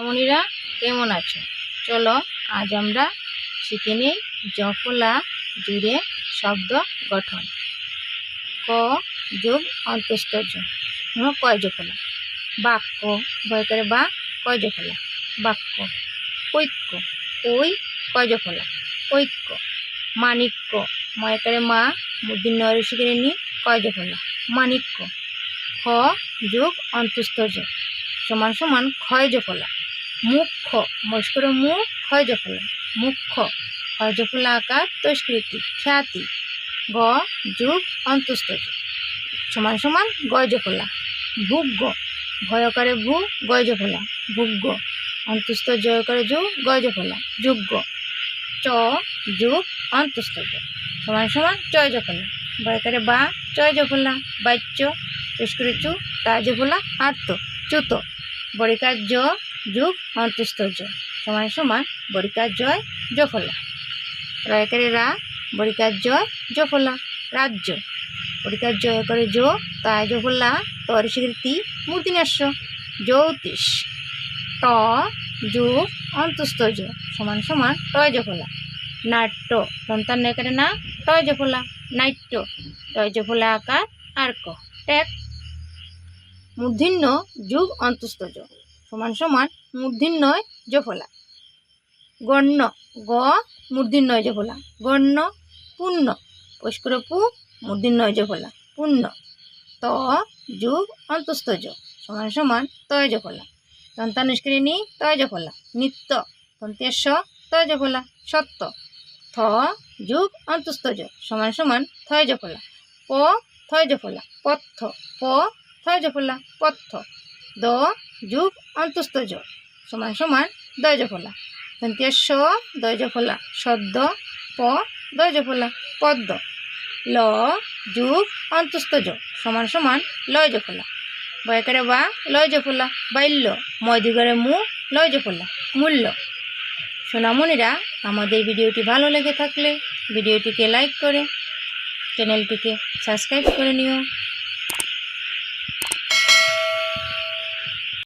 মামুনিরা কেমন আছো? চলো আজ আমরা শিখে নিই জফলা জুড়ে শব্দ গঠন। ক যোগ অন্তস্থ জ কয় জফলা। বাক্য ভয় করে বা কয় জফলা বাক্য। ঐক্য ওই কয় জফলা ঐক্য। মাণিক্য ময় করে মা মুদিন নয় শিখে নি কয় জফলা মাণিক্য। খ যোগ অন্তস্থ জ সমান সমান ক্ষয় জফলা। মুখ্য মস্কর মু ক্ষয় জফলা মুখ্য। ক্ষয় জফলা আকার তস্কৃতি খ্যাতি। গ যোগ অন্তস্থ জ সমান সমান গয় জফলা ভুগ্য। ভয় করে ভূ গয় জফলা ভুগ্য। অন্তস্থ জয় করে যু গয় জফলা যোগ্য। চ যোগ অন্তস্থ জ সমান সমান চয় জফলা। ভয় করে বা চয় জফলা বাচ্য। তস্কৃতি চু তা জফলা আর্ত চ্যুত। বরিকার জ যোগ অন্তস্থ জ সমান সমান বরিকার জয় জফলা। রয় করে রা বরিকার জয় জফলা রাজ্য। বরিকার জয় করে জো তাই জফলা তর স্বীকৃতি মূর্তিনাস্য জ্যোতিষ। ট যোগ অন্তস্থ জ সমান সমান টয় জফলা নাট্য। দন্তার নয় করে না টয় জফলা নাট্য। টয় জফলা আকার আর্ক ট্যাক। মূর্ধন্য যোগ অন্তস্থ জ সমান সমান মূর্ধন্যয় জফলা গণ্য। গ মূর্ধন্যয় জফলা গণ্য। পূর্ণ পস্কর পু মূর্ধন্যয় জফলা পূর্ণ। ত যোগ অন্তস্থ জ সমান সমান তয় জফলা। দন্তানুষ্করিণী তয় জফলা নিত্য। দন্তেশ্ব তয় জফলা সত্য। থ যোগ অন্তস্থ জ সমান সমান থয় জফলা প থয় জফলা পথ্য প থয় জফলা পথ্য। দ যোগ অন্তস্থ জ সমান সমান দয় জফলা। দন্তেশ্ব দয় জফলা সদ্য প দয় জফলা পদ্ম। ল যোগ অন্তস্থ জ সমান সমান লয় জফলা। বয় করে বা লয় জফলা বাল্য। ময় দিগরে মু লয় জফলা মূল্য। সোনামণিরা আমাদের ভিডিওটি ভালো লেগে থাকলে ভিডিওটিকে লাইক করে চ্যানেলটিকে সাবস্ক্রাইব করে নিও।